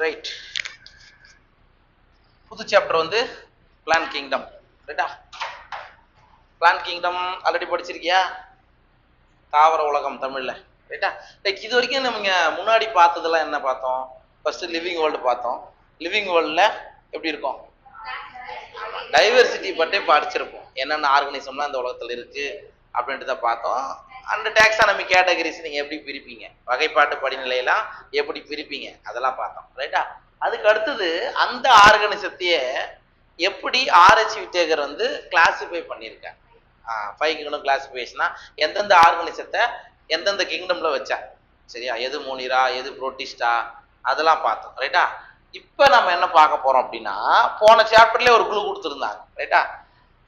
Right. புது chapter வந்து plant kingdom. ரைட்டா? பிளான் கிங்டம் ஆல்ரெடி படிச்சிருக்கியா? தாவர உலகம் தமிழ்ல. ரைட்டா? ரைட். இது வரைக்கும் நம்ம முன்னாடி பார்த்ததெல்லாம் என்ன பார்த்தோம்? ஃபர்ஸ்ட் லிவிங் வேர்ல்டு பார்த்தோம். லிவிங் வேர்ல்ட்ல எப்படி இருக்கும்? டைவர்சிட்டி பற்றி படிச்சிருப்போம். என்னென்ன ஆர்கனிசம்லாம் இந்த உலகத்தில் இருக்கு அப்படின்ட்டு தான் பார்த்தோம். அந்த டாக்ஸானமி கேட்டகரிஸ் நீங்க எப்படி பிரிப்பீங்க, வகைப்பாட்டு படிநிலையெல்லாம் எப்படி பிரிப்பீங்க, அதெல்லாம் பார்த்தோம். ரைட்டா? அதுக்கு அடுத்தது அந்த ஆர்கனிசத்தையே எப்படி ஆர்ஹெச் விட்டேகர் வந்து கிளாசிஃபை பண்ணியிருக்காங்க. 5 கிங்டம் கிளாசிஃபிகேஷனா எந்தெந்த ஆர்கனிசத்தை எந்தெந்த கிங்டம்ல வச்சா, சரியா? எது மோனிரா, எது புரோட்டிஸ்டா, அதெல்லாம் பார்த்தோம். ரைட்டா? இப்ப நம்ம என்ன பார்க்க போறோம் அப்படின்னா, போன சாப்டர்லயே ஒரு குழு கொடுத்துருந்தாங்க. ரைட்டா?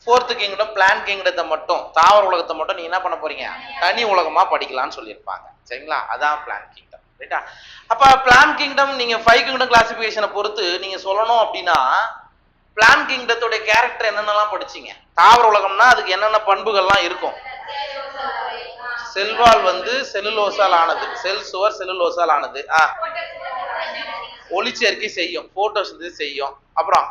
4th கிங்டம் பிளான் கிங்டத்தை மட்டும், தாவர உலகத்தை மட்டும் நீங்க என்ன பண்ண போறீங்க, தனி உலகமா படிக்கலாம்னு சொல்லியிருப்பாங்க. சரிங்களா? அதான் பிளான் கிங்டம். ரைட்டா? அப்ப பிளான் கிங்டம் நீங்க 5 கிங்டம் கிளாசிபிகேஷனை பொறுத்து நீங்க சொல்லணும் அப்படின்னா, பிளான் கிங்டத்தோட கேரக்டர் என்னென்னலாம் படிச்சீங்க? தாவர உலகம்னா அதுக்கு என்னென்ன பண்புகள்லாம் இருக்கும்? செல்வால் வந்து செல்லுலோசால் ஆனது, செல் சுவர் செல்லுலோசால் ஆனது. ஒளிச்சேர்க்கை செய்யும், போட்டோசிந்தசிஸ் செய்யும். அப்புறம்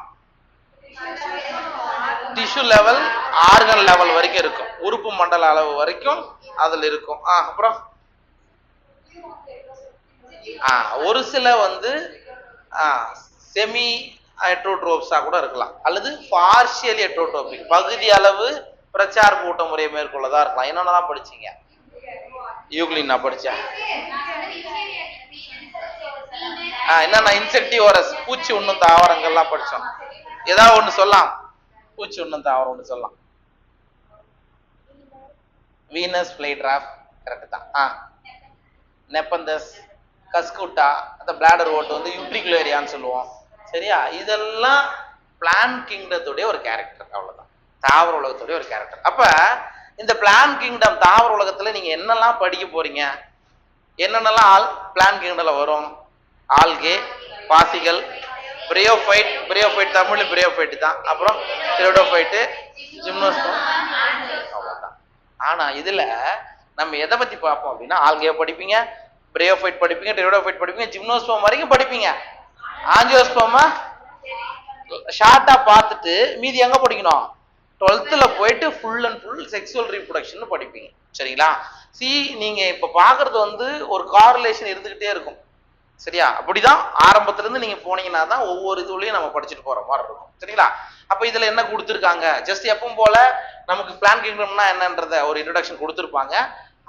டிஷ்யூ லெவல், ஆர்கன் லெவல் வரைக்கும் இருக்கும், உறுப்பு மண்டல அளவு வரைக்கும் அதுல இருக்கும். அப்புறம் ஒரு சில வந்து செமி ஹெட்ரோட்ரோப்ஸா கூட இருக்கலாம், அல்லது பார்ஷியல் ஹெட்ரோட்ரோபிக், பகுதி அளவு பிரச்சார ஊட்ட முறையை மேற்கொள்ளதா இருக்கலாம். என்னென்னலாம் படிச்சீங்க? யூக்ளின் நான் படிச்சேன். என்னன்னா இன்செக்டிவோரஸ், பூச்சி உண்ணும் தாவரங்கள்லாம் படிச்சோம். ஏதாவது ஒண்ணு சொல்லலாம், பூச்சி உண்ணும் தாவரம் ஒண்ணு சொல்லலாம். வீனஸ் ஃபிளைட்ராப் கரெக்ட் தான். நெப்பந்தஸ், கஸ்குட்டா, அந்த பிளாடர் ஓட்டு வந்து யூட்ரிகுலேரியான்னு சொல்லுவோம். சரியா? இதெல்லாம் பிளான் கிங்டத்துடைய ஒரு கேரக்டர். அவ்வளவுதான், தாவர உலகத்துடைய ஒரு கேரக்டர். அப்ப இந்த பிளான் கிங்டம் தாவர உலகத்துல நீங்க என்னெல்லாம் படிக்க போறீங்க, என்னென்னலாம் பிளான் கிங்டம்ல வரும்? ஆல்கே, பாசிகள், பிரியோஃபைட், பிரியோஃபைட் தமிழ் பிரியோஃபைட் தான். அப்புறம் திரோடோஃபைட்டு, ஜிம்னோஸ்போம். அவ்வளவுதான். ஆனா இதுல நம்ம எதை பத்தி பார்ப்போம் அப்படின்னா, ஆல்கே படிப்பீங்க, பிரியோஃபைட் படிப்பீங்க, திரோடோஃபைட் படிப்பீங்க, ஜிம்னோஸ்போம் வரைக்கும் படிப்பீங்க. ஆஞ்சியோஸ்போமா ஷார்ட்டா பார்த்துட்டு மீதி எங்க படிக்கணும்? 12th போயிட்டு full and full sexual reproduction படிப்பீங்க. சரிங்களா? நீங்க இப்ப பாக்குறது வந்து ஒரு காரிலேஷன் இருந்துகிட்டே இருக்கும். சரியா? அப்படிதான் ஆரம்பத்துல இருந்து நீங்க போனீங்கன்னா தான் ஒவ்வொரு இதுலயும் நம்ம படிச்சுட்டு போற மாதிரி இருக்கும். சரிங்களா? அப்ப இதுல என்ன கொடுத்துருக்காங்க? ஜஸ்ட் எப்பவும் போல நமக்கு பிளான் கிங்டம்னா என்னன்றத ஒரு இன்ட்ரோடக்ஷன் கொடுத்துருப்பாங்க.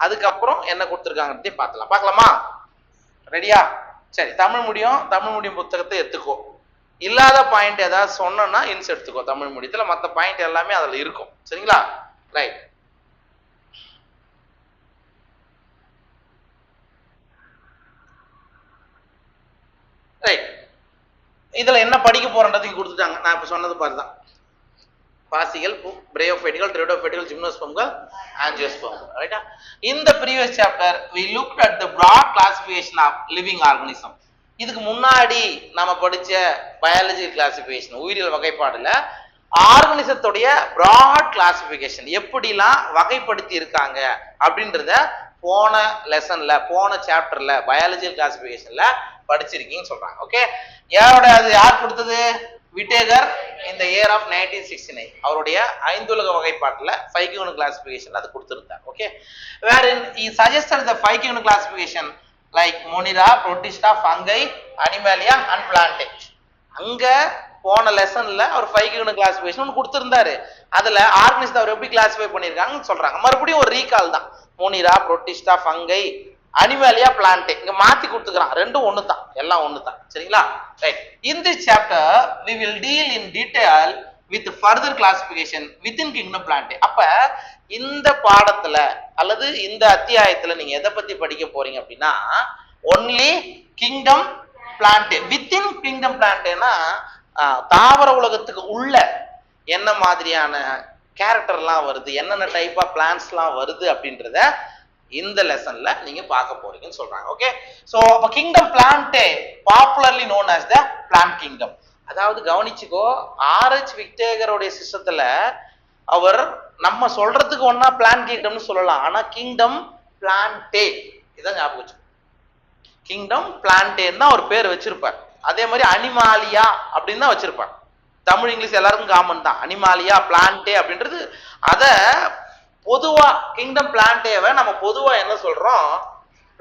அதுக்கப்புறம் என்ன கொடுத்துருக்காங்க பார்க்கலாமா? ரெடியா? சரி, தமிழ் மீடியம் புத்தகத்தை எடுத்துக்கோ. இல்லாத பாயிண்ட் ஏதாவது சொன்னா இன்ஸ் எடுத்துக்கோ. தமிழ் மீடியத்துல மற்ற பாயிண்ட் எல்லாமே அதுல இருக்கும். சரிங்களா? ரைட். ரைட். இதுல என்ன படிக்க போறன்றதையும் கொடுத்துட்டாங்க. நான் இப்ப சொன்னது பாருதான். பாசிகள், பிரயோஃபைட்டுகள், திரோடோஃபைட்டுகள், ஜிம்னோஸ்போம்கள், ஆஞ்சியோஸ்போம்கள். ரைட்டா? In the previous chapter we looked at the broad classification of living organism. இதுக்கு முன்னாடி நாம படிச்ச பயாலஜி கிளாசிபிகேஷன், உயிரியல் வகைப்பாடுல ஆர்கனிசத்துடைய பிராட் கிளாசிபிகேஷன் எப்படிலாம் வகைப்படுத்தி இருக்காங்க அப்படின்றத போன லெசன்ல, போன சாப்டர்ல பயாலஜி கிளாசிபிகேஷன்ல படிச்சிருக்கீங்கன்னு சொல்றாங்க. ஓகே? அது யார் கொடுத்தது? விட்டேகர் இந்த இயர் ஆஃப் 1969 அவருடைய 5 உலக வகைப்பாட்டுல 5 கிங்டம் கிளாசிபிகேஷன் அது கொடுத்திருந்தார். Okay? wherein he suggested the 5 kingdom classification like Monera, Protista, Fungi, Animalia and Plantae. அங்க போன லெசன்ல அவர் 5 கிங்டம் கிளாசிபிகேஷன் ஒன்று கொடுத்திருந்தாரு. அதுல ஆர்கனிசத்தை அவர் எப்படி கிளாசிஃபை பண்ணியிருக்காங்கன்னு சொல்றாங்க. மறுபடியும் ஒரு ரீகால் தான். மோனிரா, புரோட்டிஸ்டா, ஃபங்கை, அனிமேலியா, பிளான்டே இங்க மாத்தி கொடுத்துக்கிறான். ரெண்டும் ஒண்ணு தான், எல்லாம் ஒண்ணு தான். சரிங்களா? Right. In this chapter we will deal in detail with further classification within kingdom Plantae. அப்ப இந்த பாடத்துல அல்லது இந்த அத்தியாயத்துல நீங்க எதை பத்தி படிக்க போறீங்க அப்படின்னா, only kingdom Plantae. within kingdom Plantaeனா தாவர உலகத்துக்கு உள்ள என்ன மாதிரியான கேரக்டர்லாம் வருது, என்னென்ன டைப் ஆஃப் பிளான்ட்ஸ்லாம் வருது அப்படின்றத இந்த லெசன்ல நீங்க பார்க்க போறீங்கன்னு சொல்றாங்க. ஓகே? சோ அப்ப kingdom Plantae popularly known as the plant kingdom. அதாவது கவனிச்சுக்கோ, ஆர்ஹெச் விக்டேகருடைய சிஸ்டத்துல அவர் நம்ம சொல்றதுக்கு ஒன்னா பிளான் கிங்டம்னு சொல்லலாம். ஆனா கிங்டம் Plantae இதான் ஞாபகம் வச்சுக்கோ. கிங்டம் Plantae தான் ஒரு பேர் வச்சிருப்பார். அதே மாதிரி அனிமாலியா அப்படின்னு தான் வச்சிருப்பாங்க. தமிழ் இங்கிலீஷ் எல்லாருக்கும் காமன் தான். அனிமாலியா பிளான்டே அப்படின்றது. அத பொதுவா கிங்டம் பிளான்டேவை நம்ம பொதுவா என்ன சொல்றோம்?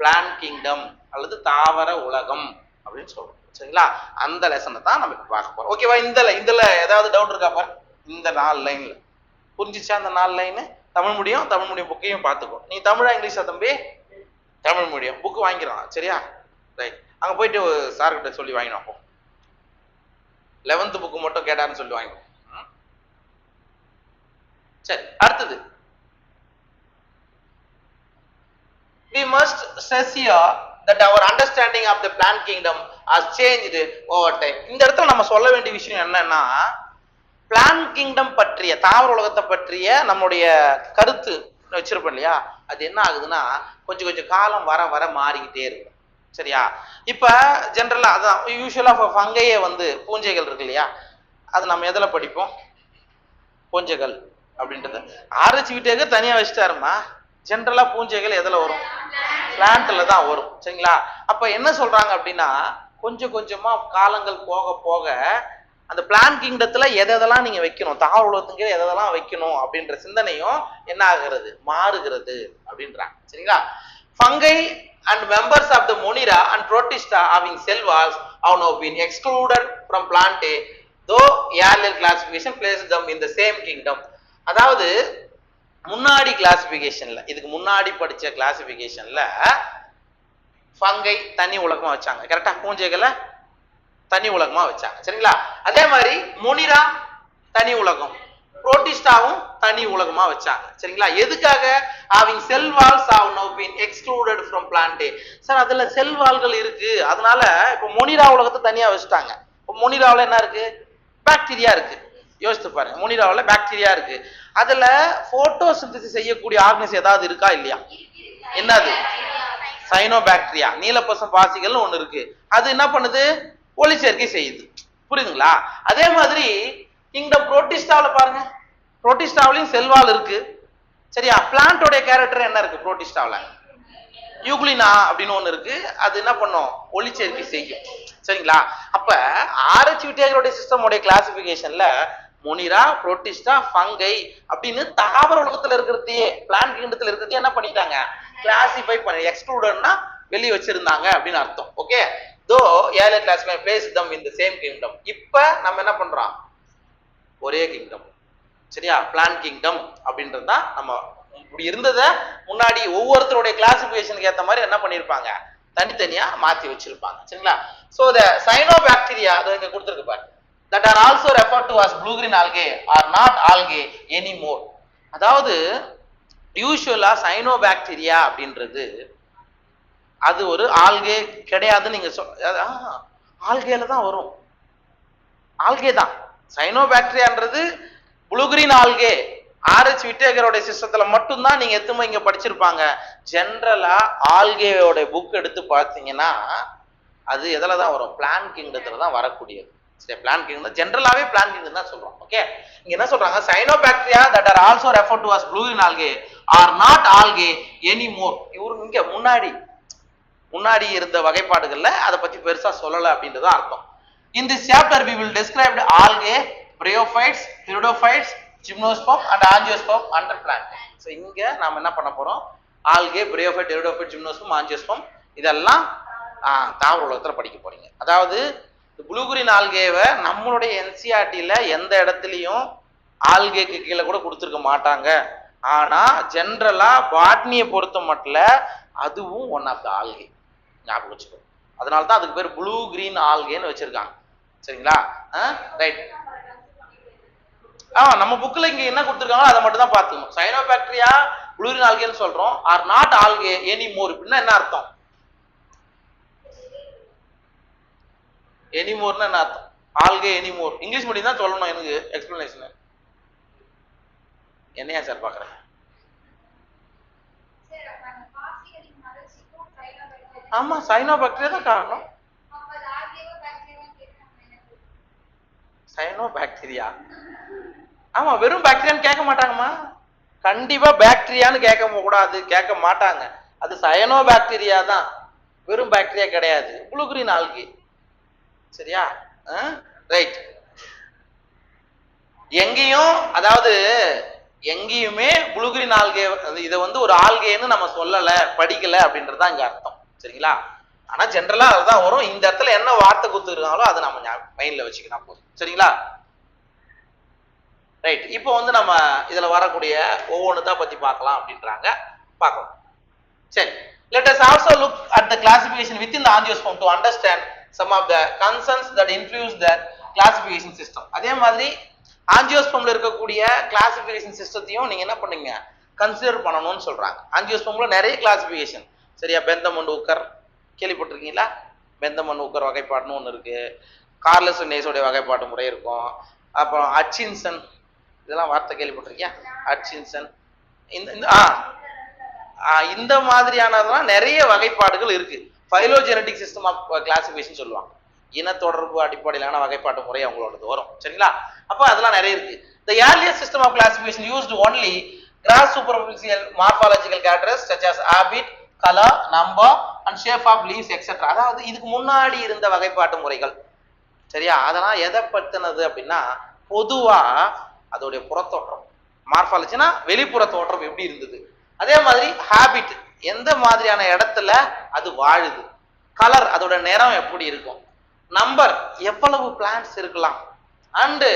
பிளான்ட் கிங்டம் அல்லது தாவர உலகம் அப்படின்னு சொல்றோம். சரிங்களா? அந்த லெசனை தான் நம்ம பார்க்க போறோம். ஓகேவா? இதுல ஏதாவது டவுட் இருக்கா பாரு. இந்த 4 லைன்ல புரிஞ்சிச்சா? அந்த 4 லைன் தமிழ் மீடியம் புக்கையும் பார்த்துக்கோ. நீ தமிழா இங்கிலீஷா தம்பி? தமிழ் மீடியம் புக்கு வாங்கிக்கலாம். சரியா? ரைட். அங்க போயிட்டு சார் கிட்ட சொல்லி வாங்கினோம். 11th புக்கு மட்டும் கேட்டாருன்னு சொல்லி வாங்கினோம். சரி, அடுத்தது we must stress here that our understanding of the plant kingdom has changed over time. இந்த இடத்துல நம்ம சொல்ல வேண்டிய விஷயம் என்னன்னா, பிளான்ட் கிங்டம் பற்றிய தாவர உலகத்தை பற்றிய நம்முடைய கருத்து வச்சிருப்போம் இல்லையா, அது என்ன ஆகுதுன்னா கொஞ்சம் காலம் வர வர மாறிக்கிட்டே இருக்கு. சரியா? இப்ப ஜென்ரலா அதான் யூஸ்வலா ஃபங்கையே பூஞ்சைகள் இருக்கு இல்லையா, அது நம்ம எதில் படிப்போம்? பூஞ்சைகள் அப்படின்றது ஆராய்ச்சி வீட்டேக்கு தனியா வச்சுட்டாருமா. ஜென்ரலா பூஞ்சைகள் எதுல வரும்? பிளான்ட்ல தான் வரும். சரிங்களா? அப்ப என்ன சொல்றாங்க அப்படின்னா, கொஞ்சமா காலங்கள் போக போக அந்த பிளான்ட் கிங்டத்துல எதெல்லாம் நீங்க வைக்கணும், தாவர உலகத்துக்கு எதெல்லாம் வைக்கணும் அப்படின்ற சிந்தனையும் என்ன ஆகிறது? மாறுகிறது அப்படின்றாங்க. சரிங்களா? Fungi and members of the Monera and Protista having cell walls have now been excluded from Plantae, though earlier classification placed them in the same kingdom. அதாவது முன்னாடி கிளாசிபிகேஷன்ல, இதுக்கு முன்னாடி படிச்ச கிளாசிபிகேஷன்ல ஃபங்கை தனி உலகமா வச்சாங்க. கரெக்டா? பூஞ்சைகளை தனி உலகமா வச்சாங்க. சரிங்களா? அதே மாதிரி மொனிரா தனி உலகம், புரோட்டிஸ்டாவும் தனி உலகமா வச்சாங்க. சரிங்களா? எதுக்காக? having cell walls have now been excluded from Plantae. Sir அதுல செல் வால்கள் இருக்கு, அதனால இப்ப மொனிரா உலகத்தை தனியா வச்சுட்டாங்க. இப்ப மொனிராவில் என்ன இருக்கு? பாக்டீரியா இருக்கு. யோசித்து பாருங்க, மொனிராவில் பாக்டீரியா இருக்கு. அதுல போட்டோசிந்தசிஸ் செய்யக்கூடிய ஆர்கனிசம் ஏதாவது இருக்கா இல்லையா? என்னது? சைனோபாக்டீரியா, நீலப்பசம் பாசிகள் ஒண்ணு இருக்கு. அது என்ன பண்ணுது? ஒளிச்சேர்க்கை செய்யுது. புரியுதுங்களா? அதே மாதிரி கிங்டம் புரோட்டிஸ்டாவில் பாருங்க, புரோட்டிஸ்டாவிலையும் செல்வால் இருக்கு. சரியா? பிளான்டோடைய கேரக்டர் என்ன இருக்கு? புரோட்டிஸ்டாவில் யூக்ளினா அப்படின்னு ஒண்ணு இருக்கு. அது என்ன பண்ணும்? ஒளிச்சேர்க்கை செய்யும். சரிங்களா? அப்ப ஆராய்ச்சி வித்தியாசங்களுடைய சிஸ்டமோடைய கிளாசிபிகேஷன்ல மொனிரா, புரோட்டிஸ்டா, ஃபங்கை அப்படின்னு தாவர உலகத்துல இருக்கிறதையே பிளான்ட் கிங்டத்துல இருக்கிறதையே என்ன பண்ணிட்டாங்க? கிளாசிஃபை பண்ணி எக்ஸ்க்ளூடட்னா வெளியே வச்சிருந்தாங்க அப்படின்னு அர்த்தம். ஓகே? தோ earlier classify place them in the same kingdom. இப்ப நம்ம என்ன பண்றோம்? ஒரே கிங்டம். சரியா? பிளான்ட் கிங்டம் அப்படின்றது தான் நம்ம இப்படி இருந்ததை முன்னாடி ஒவ்வொருத்தருடைய கிளாசிபிகேஷனுக்கு ஏற்ற மாதிரி என்ன பண்ணிருப்பாங்க? தனித்தனியா மாத்தி வச்சிருப்பாங்க. சரிங்களா? சோ the cyanobacteria அது இங்க கொடுத்திருக்கு பாருங்க, that are also referred to as blue green algae are not algae anymore. அதாவது யூசுவலா சைனோபாக்டீரியா அப்படின்றது அது ஒரு ஆல்கே கிடையாதுன்னு நீங்க ஆல்கேல தான் வரும். ஆல்கே தான் சைனோபாக்டீரியான்றது. ப்ளூ கிரீன் ஆல்கே ஆர்எச் விட்டேகரோட சிஸ்டத்துல மட்டும்தான் நீங்க எத்துமே இங்க படிச்சிருப்பாங்க. ஜென்ரலா ஆல்கேயோட புக் எடுத்து பார்த்தீங்கன்னா அது எதுல தான் வரும்? பிளான்ட் கிங்டத்துல தான் வரக்கூடியது. சரி, பிளான்ட் கிங்டம் ஜென்ரலாவே பிளான்ட் கிங்டம் தான் சொல்றோம். ஓகே? இங்க என்ன சொல்றாங்க? Cyanobacteria that are also referred to as blue green algae are not algae anymore. இவரு இங்க முன்னாடி இருந்த வகைப்பாடுகள்ல அதை பத்தி பெருசா சொல்லல அப்படின்றது அர்த்தம். In this chapter we will describe the algae, bryophytes, pteridophytes, gymnosperm and angiosperm under plant. So இங்க நாம என்ன பண்ண போறோம்? Algae, bryophyte, pteridophyte, gymnosperm, angiosperm இதெல்லாம் தாவர உலகத்துல படிக்க போறீங்க. அதாவது ப்ளூ கிரீன் ஆல்கேவை நம்மளுடைய என்சிஆர்டில எந்த இடத்துலயும் ஆல்கேக்கு கீழே கூட கொடுத்துருக்க மாட்டாங்க. ஆனா ஜென்ரலா பாட்னியை பொறுத்த மட்டும் அதுவும் ஒன் ஆஃப் த ஆல்கே. ஞாபகம் வச்சுக்கோ. அதனாலதான் அதுக்கு பேர் ப்ளூ கிரீன் ஆல்கேன்னு வச்சிருக்காங்க. சரிங்களா? ரைட். நம்ம புக்ல இங்க என்ன கொடுத்துருக்காங்களோ அதை மட்டும் தான் பார்த்துக்கணும். சைனோபாக்டீரியா ப்ளூ கிரீன் ஆல்கேன்னு சொல்றோம். ஆர் நாட் ஆல்கே எனிமோர் அப்படின்னா என்ன அர்த்தம்? எனிமோர்னா என்ன அர்த்தம்? ஆல்கே எனிமோர் இங்கிலீஷ் மீடியம் தான் சொல்லணும். எனக்கு எக்ஸ்பிளனேஷன் என்னையா சார் பாக்குறேன்? ஆமா, சைனோபாக்டீரியா தான் காரணம். சைனோபாக்டீரியா ஆமா, வெறும் பாக்டீரியான்னு கேட்க மாட்டாங்கம்மா. கண்டிப்பா பாக்டீரியான்னு கேட்க மாட்டாங்க. அது சயனோபாக்டீரியா தான், வெறும் பாக்டீரியா கிடையாது. Blue green algae. சரியா? ரைட். எங்கேயும் அதாவது எங்கேயுமே ப்ளூ கிரீன் ஆல்கே இதை வந்து ஒரு ஆல்கேன்னு நம்ம சொல்லல படிக்கல அப்படின்றதுதான் இங்க அர்த்தம். சரிங்களா? ஆனா ஜென்ரலா அதுதான் வரும். இந்த இடத்துல என்ன வார்த்தை கொடுத்துருக்காங்களோ அதை நம்ம மைண்ட்ல வச்சுக்கினா போதும். சரிங்களா? ரைட். இப்போ வந்து நம்ம இதுல வரக்கூடிய ஒவ்வொன்றுதான் பத்தி பார்க்கலாம் அப்படின்றாங்க. பார்க்கலாம். சரி. Let us also look at the classification within the angiosperm to understand some of the concerns that influence the classification system. அதே மாதிரி ஆஞ்சியோஸ்பம்ல இருக்கக்கூடிய கிளாசிபிகேஷன் சிஸ்டத்தையும் நீங்க என்ன பண்ணீங்க கன்சிடர் பண்ணணும்னு சொல்றாங்க. ஆஞ்சியோஸ்பம்ல நிறைய கிளாசிபிகேஷன். சரியா? பெந்தம் அண்ட் ஊக்கர் கேள்விப்பட்டிருக்கீங்களா? பெந்தம் அண்ட் ஊக்கர் வகைப்பாடுன்னு ஒன்று இருக்கு. கார்லஸ் லின்னேயஸோட வகைப்பாட்டு முறை இருக்கும். அப்புறம் ஹட்சின்சன், இதெல்லாம் வார்த்தை கேள்விப்பட்டிருக்கியா? ஹட்சின்சன் இந்த மாதிரியானதெல்லாம் நிறைய வகைப்பாடுகள் இருக்கு. பைலோஜெனடிக் சிஸ்டம் ஆஃப் கிளாசிபிகேஷன் சொல்லுவாங்க. இனத்தொடர்பு அடிப்படையிலான வகைப்பாட்டு முறை அவங்களோடது வரும். சரிங்களா? அப்ப அதெல்லாம் நிறைய இருக்கு. The earliest system of classification used only gross superficial morphological characters such as habit, color, number and shape of leaves etc. அதாவது இதுக்கு முன்னாடி இருந்த வகைப்பாட்டு முறைகள். சரியா? அதெல்லாம் எதை பத்தினது அப்படின்னா பொதுவா அதோடைய புறத்தோற்றம், மார்பாலஜினா வெளிப்புற தோற்றம் எப்படி இருந்தது, அதே மாதிரி ஹாபிட் எந்த மாதிரியான இடத்துல அது வாழுது, கலர் அதோட நிறம் எப்படி இருக்கும், நம்பர் எவ்வளவு பிளான்ட்ஸ் இருக்கலாம், and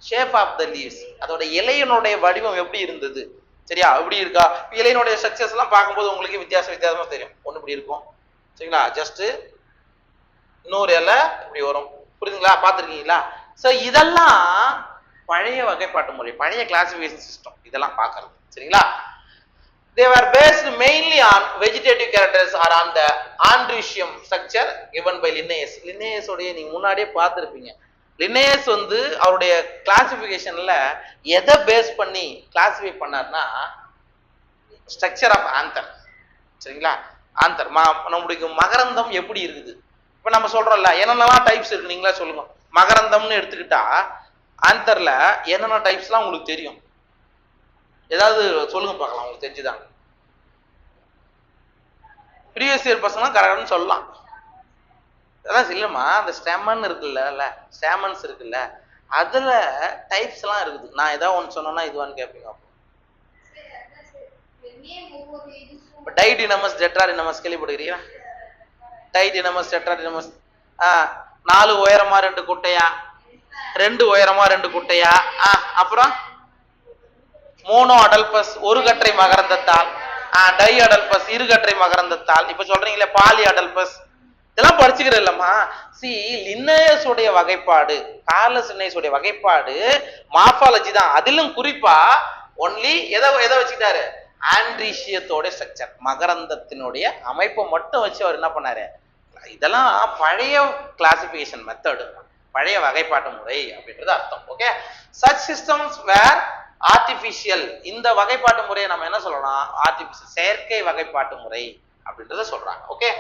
shape of the leaves அதோட இலையினுடைய வடிவம் எப்படி இருந்தது. சரியா? எப்படி இருக்கா? இலையினுடைய ஸ்ட்ரக்சர்ஸ் எல்லாம் பார்க்கும்போது உங்களுக்கு வித்தியாசமா தெரியும். ஒண்ணு இப்படி இருக்கும். சரிங்களா? ஜஸ்ட் இன்னொரு இலை இப்படி வரும். புரியுதுங்களா? பார்த்துருக்கீங்களா? ஸோ இதெல்லாம் பழைய வகைப்பாட்டு முறை, பழைய கிளாசிபிகேஷன் சிஸ்டம். இதெல்லாம் பார்க்கறது. சரிங்களா? They were based mainly on vegetative characters or on the andrecium structure given by Linnaeus. Linnaeus உடைய நீங்க முன்னாடியே பார்த்துருப்பீங்க. லின்னேயஸ் வந்து அவருடைய கிளாசிபிகேஷன்ல எதை பேஸ் பண்ணி கிளாசிஃபை பண்ணார்னா ஸ்ட்ரக்சர் ஆஃப் ஆந்தர். சரிங்களா? ஆந்தர் நம்முடைய மகரந்தம் எப்படி இருக்குது. இப்ப நம்ம சொல்றோம்ல என்னென்னலாம் டைப்ஸ் இருக்கு நீங்களா சொல்லுங்க. மகரந்தம்னு எடுத்துக்கிட்டா ஆந்தர்ல என்னென்ன டைப்ஸ்லாம் உங்களுக்கு தெரியும்? ஏதாவது சொல்லுங்க பார்க்கலாம். உங்களுக்கு தெரிஞ்சுதான் ப்ரீவியஸ் இயர் பசங்க கரெக்டானு சொல்லலாம். அதான் இல்லைம்மா, அந்த ஸ்டெமன் இருக்குல்ல, ஸ்டேமன்ஸ் இருக்குல்ல, அதுல டைப்ஸ் எல்லாம் இருக்குது. நான் ஏதாவது ஒன்று சொன்னேன்னா இதுவான்னு கேட்பீங்க. அப்போ டைடினமஸ் டெட்ராடினமஸ் கேள்விப்படுகிறீங்களா? டைடினமஸ் டெட்ராடினமஸ் 4 உயரமா 2 குட்டையா, 2 உயரமா 2 குட்டையா, அப்புறம் மோனோ அடல்பஸ் ஒரு கற்றை மகரந்தத்தால், டை அடல்பஸ் இருகற்றை மகரந்தத்தால். இப்ப சொல்றீங்களே பாலி அடல்பஸ், இதெல்லாம் படிச்சுக்கிற இல்லம்மா. லின்னேயஸ் உடைய வகைப்பாடு, கார்லஸ் லின்னேயஸ் உடைய வகைப்பாடு மார்பாலஜி தான். அதிலும் குறிப்பா ஒன்லி எதை வச்சுக்கிட்டாரு? ஆண்ட்ரீஷியத்தோட ஸ்ட்ரக்சர், மகரந்தத்தினுடைய அமைப்பை மட்டும் வச்சு அவர் என்ன பண்ணாரு? இதெல்லாம் பழைய கிளாசிபிகேஷன் மெத்தடு, பழைய வகைப்பாட்டு முறை அப்படின்றது அர்த்தம். ஓகே, சச் சிஸ்டம்ஸ் வேர் ஆர்டிபிஷியல். இந்த வகைப்பாட்டு முறையை நம்ம என்ன சொல்லலாம்? ஆர்டிபிஷியல், செயற்கை வகைப்பாட்டு முறை அப்படின்றத சொல்றாங்க. Okay,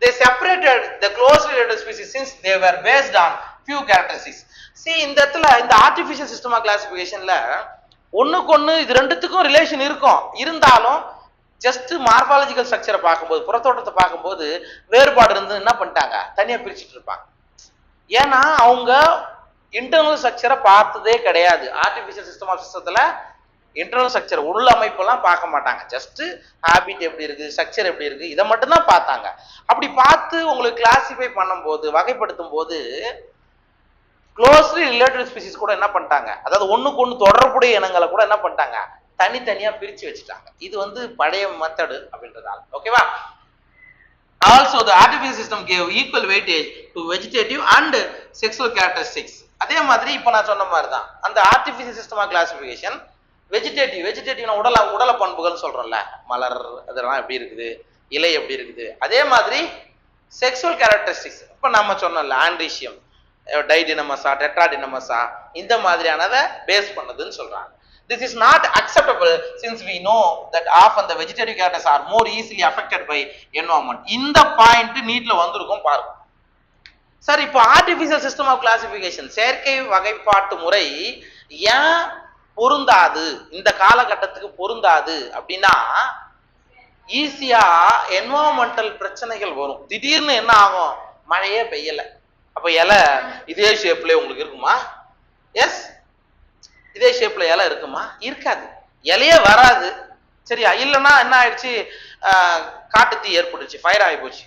they separated the closely related species since they were based on few characteristics. See, இந்த இடத்துல இந்த ஆர்டிபிஷியல் சிஸ்டம் ஆஃப் கிளாசிபிகேஷன்ல ஒண்ணுக்கு இது ரெண்டுத்துக்கும் ரிலேஷன் இருக்கும். இருந்தாலும் ஜஸ்ட் மார்பாலஜிக்கல் ஸ்ட்ரக்சரை பார்க்கும்போது, புறத்தோட்டத்தை பார்க்கும்போது வேறுபாடு இருந்து என்ன பண்ணிட்டாங்க? தனியா பிரிச்சுட்டு இருப்பாங்க. ஏன்னா அவங்க இன்டர்னல் ஸ்ட்ரக்சரை பார்த்ததே கிடையாது. ஆர்டிபிஷியல் சிஸ்டம் ஆஃப் சிஸ்டத்துல இன்டர்னல் ஸ்ட்ரக்சர் உள்ள அமைப்பெல்லாம் பார்க்க மாட்டாங்க. ஜஸ்ட் ஹாபிட் எப்படி இருக்கு, ஸ்ட்ரக்சர் எப்படி இருக்கு, இதை மட்டும் தான் பார்த்தாங்க. அப்படி பார்த்து உங்களுக்கு கிளாசிஃபை பண்ணும்போது, வகைப்படுத்தும் போது க்ளோஸ்லி ரிலேட்டட் ஸ்பீசிஸ் கூட என்ன பண்ணிட்டாங்க? அதாவது ஒண்ணுக்கு ஒண்ணு தொடர்புடைய இனங்களை கூட என்ன பண்ணிட்டாங்க? தனித்தனியா பிரிச்சு வச்சுட்டாங்க. இது வந்து பழைய மெத்தடு அப்படின்றதால. ஓகேவா? Also the artificial system gave equal weightage to vegetative and sexual characteristics. அதே மாதிரி இப்ப நான் சொன்ன மாதிரி தான் அந்த ஆர்டிபிஷியல் சிஸ்டம் ஆஃப் கிளாசிபிகேஷன் வெஜிடேட்டிவ்னா உடல பண்புகள் சொல்றோம்ல, மலர் அதெல்லாம் எப்படி இருக்குது, இலை எப்படி இருக்குது. அதே மாதிரி செக்ஷுவல் கேரக்டரிஸ்டிக்ஸ் இப்ப நம்ம சொன்னோம்ல, ஆண்ட்ரீஷியம், டைடினமஸா, டெட்ராடினமஸா, இந்த மாதிரியானதை பேஸ் பண்ணதுன்னு சொல்றாங்க. This is not acceptable since we know that often the vegetative characters are more easily affected by environment. இந்த பாயிண்ட் நீட்ல வந்திருக்கும் பாருங்க. சார், இப்போ ஆர்டிபிஷியல் சிஸ்டம் ஆஃப் கிளாசிபிகேஷன், செயற்கை வகைப்பாட்டு முறை ஏன் பொருந்தாது, இந்த காலகட்டத்துக்கு பொருந்தாது அப்படின்னா, ஈஸியா என்வரான்மெண்டல் பிரச்சனைகள் வரும். திடீர்னு என்ன ஆகும்? மழையே பெய்யல, அப்ப இலை இதே ஷேப்ல உங்களுக்கு இருக்குமா? எஸ், இதே ஷேப்ல இலை இருக்குமா? இருக்காது, இலையே வராது. சரியா? இல்லைன்னா என்ன ஆயிடுச்சு, காட்டு தீ ஏற்பட்டுச்சு, ஃபயர் ஆகி போச்சு,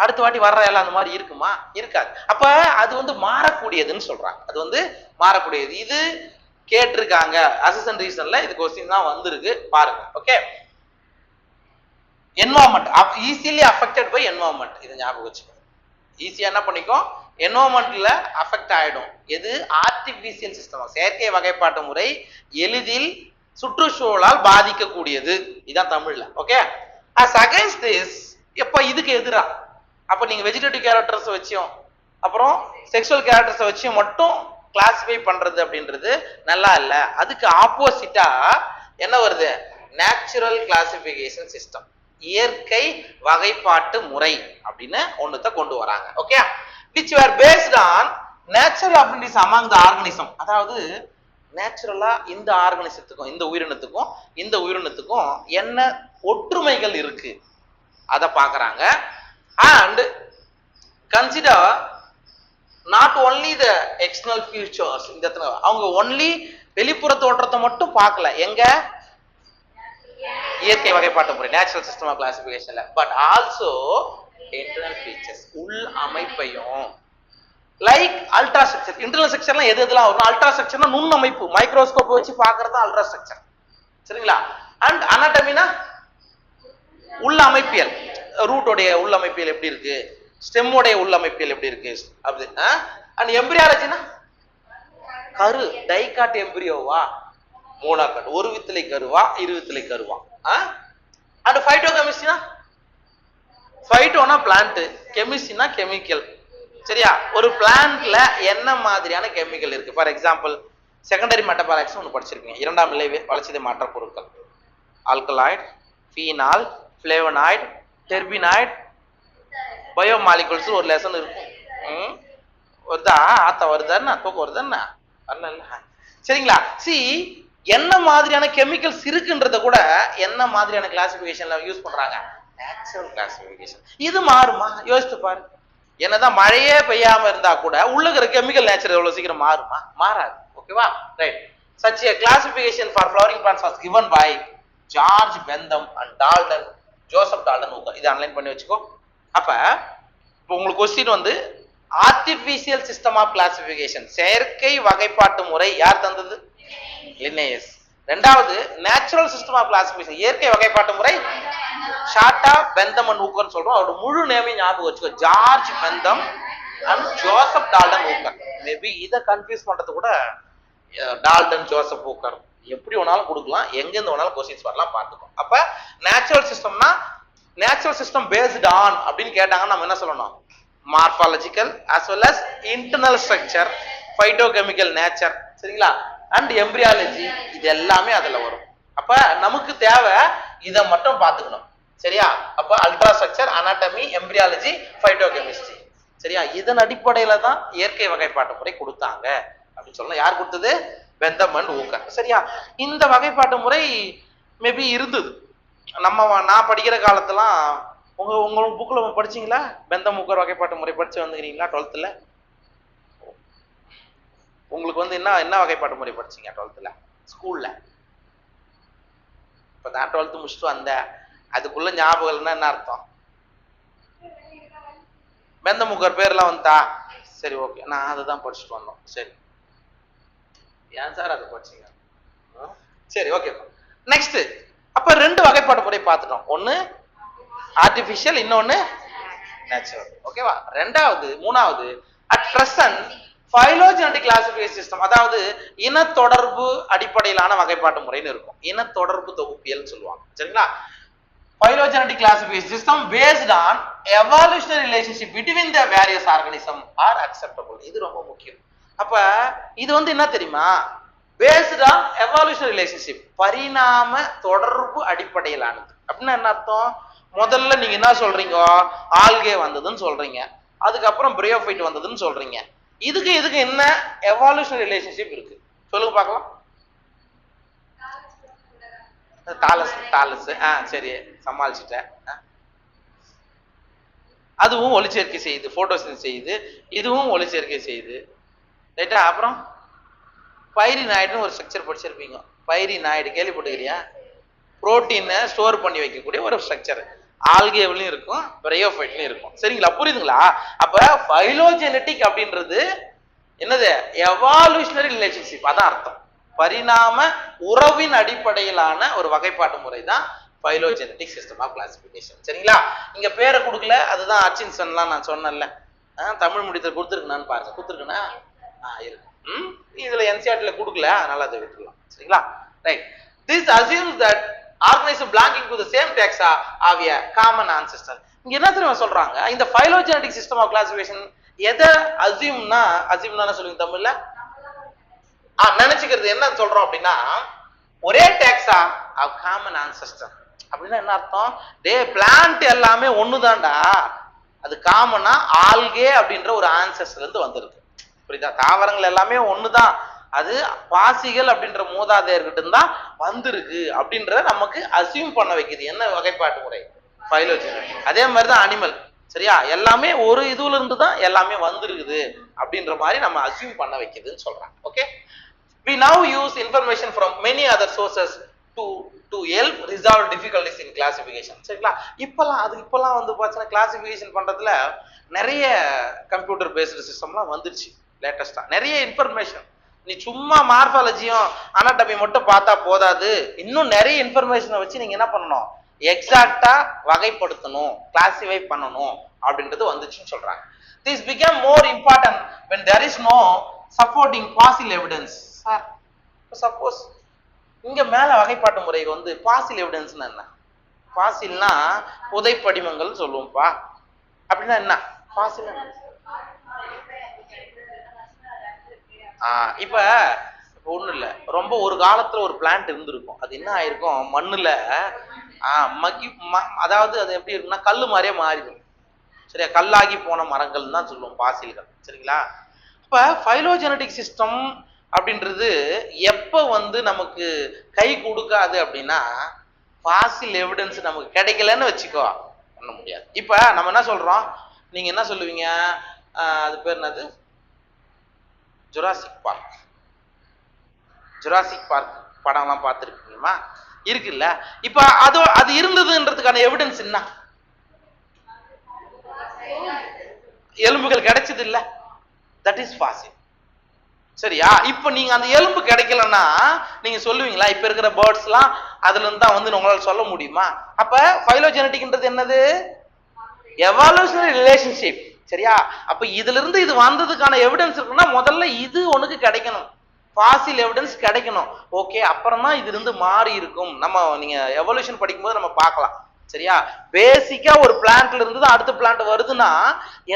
அடுத்த வாட்டி வர்ற இலை அந்த மாதிரி இருக்குமா? இருக்காது. அப்ப அது வந்து மாறக்கூடியதுன்னு சொல்றாங்க, அது வந்து மாறக்கூடியது. இது கேட்டிருக்காங்க அசிஸ்டன்ட் ரீசன்ல, இது கொஸ்டின் தான் வந்திருக்கு பாருங்க. Okay, environment easily affected by environment, இதை ஞாபகம் வச்சுக்கோ. ஈஸியா என்ன பண்ணிக்கோ, என்வாயர்மெண்ட்ல அஃபெக்ட் ஆயிடும். எது? ஆர்டிபிஷியல் சிஸ்டம், செயற்கை வகைப்பாட்டு முறை எளிதில் சுற்றுச்சூழலால் பாதிக்கக்கூடியது, இதான் தமிழ்ல. ஓகே, அஸ் அகைன்ஸ்ட் திஸ், எப்ப இதுக்கு எதிரா, அப்ப நீங்க வெஜிடேட்டிவ் கேரக்டர்ஸ் வச்சியும் அப்புறம் செக்ஷுவல் கேரக்டர்ஸ் வச்சியும் மட்டும் கிளாசிஃபை பண்றது அப்படின்றது நல்லா இல்ல. அதுக்கு ஆப்போசிட்டா என்ன வருது? நேச்சுரல் கிளாசிபிகேஷன் சிஸ்டம், இயற்கை வகைப்பாட்டு முறை அப்படின்னு ஒண்ணுத்த கொண்டு வராங்க. Okay, which were based on natural affinities among the organism. அதாவது நேச்சுரலா இந்த ஆர்கனிசத்துக்கும் இந்த உயிரினத்துக்கும் இந்த உயிரினத்துக்கும் என்ன ஒற்றுமைகள் இருக்கு அத பாக்குறாங்க. and consider not only the external features, இந்த அவங்க ஒன்லி வெளிப்புற தோற்றத்தை மட்டும் பார்க்கல, எங்க இயற்கை வகைப்பாட்டு முறை நேச்சுரல் சிஸ்டம் ஆஃப் கிளாசிபிகேஷன்ல, பட் ஆல்சோ இன்டர்னல் ஃபீச்சர்ஸ், உள் அமைப்பையும். லைக் அல்ட்ரா ஸ்ட்ரக்சர், இன்டர்னல் ஸ்ட்ரக்சர்லாம் எது எதுலாம் வரும்? அல்ட்ரா ஸ்ட்ரக்சர்னா நுண் அமைப்பு, மைக்ரோஸ்கோப் வச்சு பார்க்கறது அல்ட்ரா ஸ்ட்ரக்சர், சரிங்களா? அண்ட் அனாட்டமினா உள்ள அமைப்பியல், ரூட்டோடைய உள்ள அமைப்பியல் எப்படி இருக்கு, ஸ்டெம்மோடைய உள்ள அமைப்பியல் எப்படி இருக்கு அப்படி. அண்ட் எம்பிரியாலஜினா கரு, டைகாட் எம்பிரியோவா மோனோகாட், ஒரு வித்திலை கருவா இரு வித்திலை கருவா. அண்ட் ஃபைட்டோ கெமிஸ்ட்ரினா, ஃபைட்டோனா பிளான்ட், கெமிஸ்ட்ரினா கெமிக்கல். சரியா? ஒரு பிளான்ட்ல என்ன மாதிரியான கெமிக்கல் இருக்கு? ஃபார் எக்ஸாம்பிள் செகண்டரி மெட்டபாலைட்ஸ் ஒன்று படிச்சிருக்கீங்க, இரண்டாம் நிலை வளர்ச்சிதை மாற்ற பொருட்கள், ஆல்கலாய்டு, ஃபீனால், ஃபிளேவனாய்டு, டெர்பினாய்டு, பயோமாலிகுல்ஸ் ஒரு லெசன் இருக்கும். வருதா? ஆத்தா வருதான்னா தூக்கம் வருதான்னா வரல இல்ல, சரிங்களா? சி, என்ன மாதிரியான கெமிக்கல்ஸ் இருக்குன்றத கூட என்ன மாதிரியான கிளாசிபிகேஷன்ல யூஸ் பண்றாங்க? Natural classification. இது மாறுமா? யோசித்து பாரு. என்னதான் மழையே பெய்யாம இருந்தா கூட உள்ள இருக்கிற கெமிக்கல் நேச்சர் எவ்வளவு சீக்கிரம் மாறுமா? மாறாது. ஓகேவா? Right. Such a classification for flowering plants was given by George Bentham and Dalton, Joseph Dalton. இதை அனலைன் பண்ணி வச்சுக்கோ. அப்ப உங்களுக்கு கொஸ்டின் வந்து ஆர்டிபிஷியல் சிஸ்டம் ஆஃப் கிளாசிபிகேஷன், செயற்கை வகைப்பாட்டு முறை யார் தந்தது? லின்னேயஸ். ரெண்டாவது நேச்சுரல் சிஸ்டம் ஆஃப் கிளாசிபிகேஷன், இயற்கை வகைப்பாட்டு முறை ஷார்ட்டா பெந்தம் அண்ட் ஊக்கர் சொல்றோம். அவரோட முழு நேமையும் ஞாபகம் வச்சுக்கோ, George Bentham and Joseph Dalton Hooker. Maybe இதை கன்ஃபியூஸ் பண்றது கூட டால்டன் ஜோசப் ஊக்கர், எப்படி வேணாலும் கொடுக்கலாம், எங்க இருந்து வேணாலும் கொஸ்டின்ஸ் வரலாம், பார்த்துக்கோ. அப்ப நேச்சுரல் சிஸ்டம்னா நேச்சுரல் சிஸ்டம் பேஸ்ட் ஆன் அப்படின்னு கேட்டாங்கன்னா நம்ம என்ன சொல்லணும்? Morphological as well as internal structure, phytochemical nature, சரிங்களா? அண்ட் எம்பிரியாலஜி, இது எல்லாமே அதுல வரும். அப்ப நமக்கு தேவை இதை மட்டும் பார்த்துக்கணும், சரியா? அப்ப ultra structure, anatomy, embryology, phytochemistry, சரியா? இதன் அடிப்படையில தான் இயற்கை வகைப்பாட்டு முறை கொடுத்தாங்க அப்படின்னு சொல்லலாம். யார் கொடுத்தது? Bentham and Hooker. சரியா? இந்த வகைப்பாட்டு முறை மேபி இருந்தது. நான் படிக்கிற காலத்துலாம் உங்க புக்ல படிச்சீங்களா? பெந்தம் ஊக்கர் வகைப்பாட்டு முறை படிச்சு வந்துக்கிறீங்களா 12th? உங்களுக்கு வந்து என்ன வகைப்பாட்டு முறை படிச்சீங்க 12th ஸ்கூல்ல? இப்ப நான் 12th முடிச்சுட்டு வந்தேன், அதுக்குள்ள ஞாபகம் இல்லைன்னா என்ன அர்த்தம்? பெந்தம் ஊக்கர் பேர்லாம் வந்தா? சரி, ஓகே, நான் அதுதான் படிச்சுட்டு வந்தோம். சரி, ஏன் சார் அதை படிச்சீங்க? சரி, ஓகே. நெக்ஸ்ட், அப்ப 2 வகைப்பாட்டு முறை பார்த்துட்டோம். ஒன்னு ஆர்டிபிஷியல், இன்னொன்னு நேச்சுரல். ஓகேவா? மூணாவது at present phylogenetic classification system, அதாவது இனத்தொடர்பு அடிப்படையிலான வகைப்பாட்டு முறைன்னு இருக்கும். இனத்தொடர்பு தொகுப்பியல் சொல்லுவாங்க, சரிங்களா? phylogenetic classification system based on evolutionary relationship between the various organism are acceptable. இது ரொம்ப முக்கியம். அப்ப இது வந்து என்ன தெரியுமா? based on evolutionary relationship, பரிணாம தொடர்பு அடிப்படையிலானது. அப்படின்னா என்ன அர்த்தம்? முதல்ல நீங்க என்ன சொல்றீங்க? ஆல்கே வந்ததுன்னு சொல்றீங்க, அதுக்கப்புறம் பிரையோஃபைட் வந்ததுன்னு சொல்றீங்க. இதுக்கு என்ன எவால்யூஷனரி ரிலேஷன்ஷிப் இருக்கு சொல்லுங்க பார்க்கலாம். தாலஸ் சரி, சமாளிச்சுட்டேன். அதுவும் ஒளிச்சேர்க்கை செய்யுது, போட்டோசிந்தசிஸ் செய்யுது, இதுவும் ஒளிச்சேர்க்கை செய்யுது. ரைட்டா? அப்புறம் பைரினாய்டுன்னு ஒரு ஸ்ட்ரக்சர் படிச்சிருப்பீங்க. பைரினாய்டு கேள்விப்பட்டுக்கிறியா? புரோட்டீனை ஸ்டோர் பண்ணி வைக்கக்கூடிய ஒரு ஸ்ட்ரக்சர். ஆல்கேவிலையும் இருக்கும், பிரையோஃபைட்லயும் இருக்கும். சரிங்களா? புரியுதுங்களா? அப்ப பைலோஜெனடிக் அப்படின்றது என்னது? எவால்யூஷனரி ரிலேஷன்ஷிப், அதான் அர்த்தம். பரிணாம உறவின் அடிப்படையிலான ஒரு வகைப்பாட்டு முறை தான் பைலோஜெனடிக் சிஸ்டம் ஆஃப் கிளாசிபிகேஷன். சரிங்களா? இங்க பேரை கொடுக்கல, அதுதான் ஹட்சின்சன்லாம் நான் சொன்னேன்ல, தமிழ் முடித்தல் கொடுத்துருக்குனான்னு பாருங்க. கொடுத்துருக்குன்னா இருக்கு. இதுல என்சிஆர்டில கொடுக்கல, அதனால அதை விட்டுலாம். சரிங்களா? Right. This assumes that organism belonging to the same taxa have a common ancestor. இங்க என்ன தெரியுமா சொல்றாங்க? இந்த பைலோஜெனடிக் சிஸ்டம் ஆஃப் கிளாசிபிகேஷன் எதை அசியூம்னா சொல்லுங்க தமிழ்ல, நினைச்சுக்கிறது என்ன சொல்றோம் அப்படின்னா, ஒரே டாக்ஸா ஆஃப் காமன் ஆன்செஸ்டர். அப்படின்னா என்ன அர்த்தம்? டே பிளான்ட் எல்லாமே ஒண்ணுதான்டா, அது காமனா ஆல்கே அப்படின்ற ஒரு ஆன்செஸ்டர்ல இருந்து வந்திருக்கு. புரியுதா? தாவரங்கள் எல்லாமே ஒண்ணுதான், அது பாசிகள் அப்படின்ற மூதாதையர்கிட்ட தான் வந்திருக்கு அப்படின்ற நமக்கு அசியூம் பண்ண வைக்குது. என்ன வகைப்பாட்டு முறை? பைலோஜெனடிக். அதே மாதிரிதான் அனிமல். சரியா? எல்லாமே ஒரு இதுல இருந்து தான் எல்லாமே வந்திருக்குது அப்படின்ற மாதிரி நம்ம அசியூம் பண்ண வைக்குதுன்னு சொல்றாங்க. Okay, we now use information from many other sources to help resolve difficulties in classification. சரிங்களா? இப்பெல்லாம் வந்து பார்த்தீங்கன்னா கிளாசிபிகேஷன் பண்றதுல நிறைய கம்ப்யூட்டர் பேஸ்டு சிஸ்டம்லாம் வந்துருச்சு லேட்டஸ்டா. நிறைய இன்ஃபர்மேஷன், நீ சும்மா மார்பாலஜியும் அனாட்டமி மட்டும் பார்த்தா போதாது, இன்னும் நிறைய இன்ஃபர்மேஷனை வச்சு நீங்க என்ன பண்ணணும்? எக்ஸாக்டா வகைப்படுத்தணும், கிளாசிஃபை பண்ணணும் அப்படின்றது வந்துச்சுன்னு சொல்றாங்க. This became more important when there is no supporting fossil evidence. Sir, suppose இங்க மேல வகைப்பாட்டு முறை வந்து பாசில் எவிடன்ஸ்னா என்ன? பாசில்னா புதைப்படிமங்கள் சொல்லுவோம்ப்பா. அப்படின்னா என்ன பாசில்? இப்ப ஒண்ணு இல்ல, ரொம்ப ஒரு காலத்துல ஒரு பிளான்ட் இருந்திருக்கும், அது என்ன ஆயிருக்கும்? மண்ணுல மக்கி, அதாவது அது எப்படி இருக்குன்னா கல்லு மாதிரியே மாறிடும். சரியா? கல்லாகி போன மரங்கள் தான் சொல்லுவோம் பாசில்கள். சரிங்களா? இப்ப பைலோஜெனடிக் சிஸ்டம் அப்படின்றது எப்ப வந்து நமக்கு கை கொடுக்காது அப்படின்னா, பாசில் எவிடன்ஸ் நமக்கு கிடைக்கலன்னு வச்சுக்கோ, பண்ண முடியாது. இப்ப நம்ம என்ன சொல்றோம்? நீங்க என்ன சொல்லுவீங்க? அது பேர் என்னது? Jurassic park. ஜுராசிக் பார்க் படம்லாம் பார்த்துருக்கீங்களா? இருக்குல்ல. இப்ப அது இருந்ததுன்றதுக்கான எவிடன்ஸ் என்ன? எலும்புகள் கிடைச்சது இல்ல, தட் இஸ் பாசில். சரியா? இப்ப நீங்க அந்த எலும்பு கிடைக்கலன்னா நீங்க சொல்லுவீங்களா இப்ப இருக்கிற பேர்ட்ஸ் எல்லாம் அதுல இருந்து தான் வந்து உங்களால சொல்ல முடியுமா? அப்ப பைலோஜெனடிக்ன்றது என்னது? Evolutionary relationship. சரியா? அப்ப இதுல இருந்து இது வந்ததுக்கான எவிடன்ஸ் இருக்குன்னா முதல்ல இது உனக்கு கிடைக்கணும், பாசில் எவிடன்ஸ் கிடைக்கணும். ஓகே, அப்புறம் தான் இது இருந்து மாறி இருக்கும். நம்ம நீங்க எவல்யூஷன் படிக்கும்போது நம்ம பார்க்கலாம். சரியா? பேசிக்கா ஒரு பிளான்ட்ல இருந்து தான் அடுத்த பிளான்ட் வருதுன்னா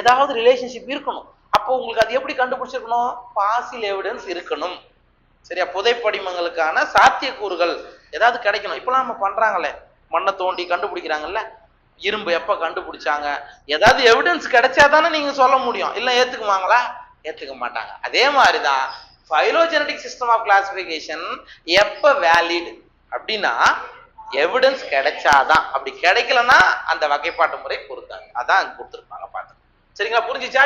ஏதாவது ரிலேஷன்ஷிப் இருக்கணும். அப்போ உங்களுக்கு அது எப்படி கண்டுபிடிச்சிருக்கணும்? பாசில் எவிடன்ஸ் இருக்கணும். சரியா? புதைப்படிமங்களுக்கான சாத்தியக்கூறுகள் ஏதாவது கிடைக்கணும். இப்பெல்லாம் நம்ம பண்றாங்களே, மண்ணை தோண்டி கண்டுபிடிக்கிறாங்கல்ல, இரும்பு எப்ப கண்டுபிடிச்சாங்க, ஏதாவது எவிடன்ஸ் கிடைச்சாதானே நீங்க சொல்ல முடியும். இல்ல ஏத்துக்குவாங்களா? ஏத்துக்க மாட்டாங்க. அதே மாதிரிதான் பைலோஜெனடிக் சிஸ்டம் ஆஃப் கிளாசிபிகேஷன் எப்ப வேலிட் அப்படின்னா எவிடன்ஸ் கிடைச்சாதான். அப்படி கிடைக்கலன்னா அந்த வகைப்பாட்டு முறை பொறுத்தாங்க. அதான் கொடுத்துருப்பாங்க. பார்த்து சரிங்களா? புரிஞ்சிச்சா?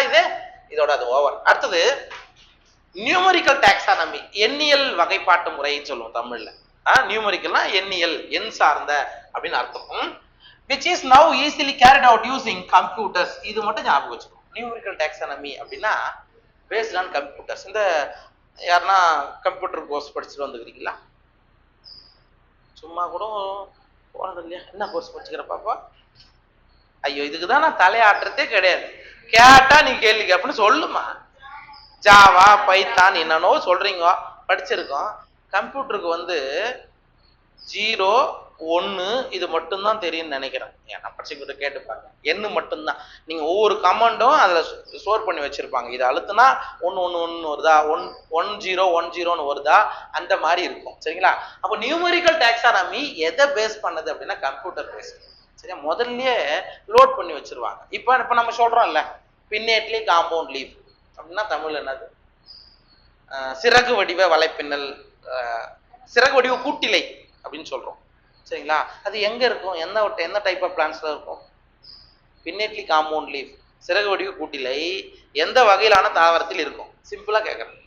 இதோட அது ஓவர். அடுத்தது நியூமரிக்கல் டாக்ஸானமி, எண்ணியல் வகைப்பாட்டு முறைன்னு சொல்லுவோம் தமிழ்ல. நியூமரிக்கல்னா எண்ணியல், எண் சார்ந்த அப்படின்னு அர்த்தம். which is now easily carried out using computers. இது மட்டும் ஞாபகம் வச்சுக்கணும். நியூமரிக்கல் டாக்ஸானமி அப்படின்னா based on computers. இந்த யாருன்னா கம்ப்யூட்டர் கோர்ஸ் படிச்சுட்டு வந்துக்கிறீங்களா? சும்மா கூட போனது இல்லையா? என்ன கோர்ஸ் படிச்சுக்கிற பாப்பா? ஐயோ, இதுக்குதான் நான் தலையாட்டுறதே கிடையாது. கேட்டா நீ கேள்வி கேப்பன்னு சொல்லுமா. ஜாவா, பைத்தான் என்னன்னோ சொல்றீங்க, படிச்சிருக்கோம். கம்ப்யூட்டருக்கு வந்து 0, 1 இது மட்டும்தான் தெரியும்னு நினைக்கிறேன். ஏன்னா படிச்சுக்கிட்ட கேட்டுப்பாங்க. எண்ணு மட்டும்தான். நீங்க ஒவ்வொரு கமாண்டும் அதுல ஸ்டோர் பண்ணி வச்சிருப்பாங்க. இதை அழுத்துனா 111 வருதா, 1010 வருதா, அந்த மாதிரி இருக்கும். சரிங்களா? அப்போ நியூமரிக்கல் டாக்ஸானமி எதை பேஸ் பண்ணது அப்படின்னா கம்ப்யூட்டர் பேஸ். சரியா? முதல்லயே லோட் பண்ணி வச்சிருவாங்க. இப்ப நம்ம சொல்றோம்ல பின்னேட்லி காம்பவுண்ட் லீஃப் அப்படின்னா தமிழ் என்னது? சிறகு வடிவ வலைப்பின்னல், சிறகு வடிவ கூட்டிலை அப்படின்னு சொல்றோம். சரிங்களா? அது எங்க இருக்கும்? என்ன டைப் ஆஃப் பிளான்ஸ்ல இருக்கும்? பின்னெட்லி காம்பவுண்ட் லீஃப் சிறகு வடிவ கூட்டிலை எந்த வகையிலான தாவரத்தில் இருக்கும்? சிம்பிளா கேட்கறேன்.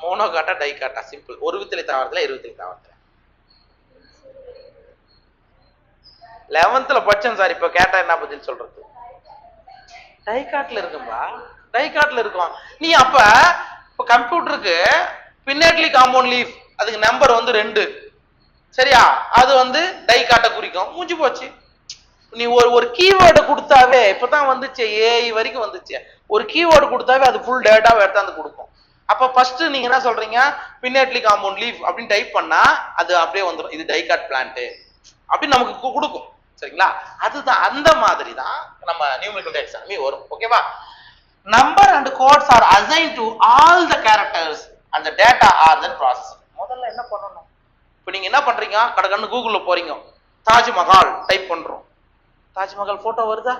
மோனோகாட்டா டைகாட்டா? சிம்பிள். ஒரு வித்திலை தாவரத்துல இருவித்திலை தாவரத்துல 11th படிச்சேன் சார். இப்ப கேட்டா என்ன பதில் சொல்றது? டைகாட்ல இருக்கும்பா, டைகாட்ல இருக்கும். நீ அப்ப கம்ப்யூட்டருக்கு பின்னெட்லி காம்பவுண்ட் லீஃப் அதுக்கு நம்பர் வந்து 2 சரியா, அது வந்து டைகாட்டை குறிக்கும். மூஞ்சி போச்சு. நீ ஒரு கீவேர்டு கொடுத்தாவே, இப்பதான் வந்துச்சு ஏஐ வரைக்கும் வந்துச்சு, ஒரு கீவேர்டு கொடுத்தாவே அது ஃபுல் டேட்டாவை எடுத்தாந்து கொடுக்கும். அப்ப ஃபர்ஸ்ட் நீங்க என்ன சொல்றீங்க? பின்னெட்லி காம்பவுண்ட் லீஃப் அப்படின்னு டைப் பண்ணா அது அப்படியே வந்துடும், இது டைகாட் பிளான்ட் அப்படின்னு நமக்கு கொடுக்கும். சரிங்களா? அதுதான் அந்த மாதிரி தான் நம்ம நியூமெரிக்கல் டாக்ஸானமி வரும். ஓகேவா? Number and codes are assigned to all the characters and the data are then process. முதல்ல என்ன பண்ணணும்? இப்போ நீங்க என்ன பண்றீங்க? கடகன்னு கூகுள்ல போறீங்க, தாஜ்மஹால் டைப் பண்றோம், தாஜ்மஹால் போட்டோ வருதா?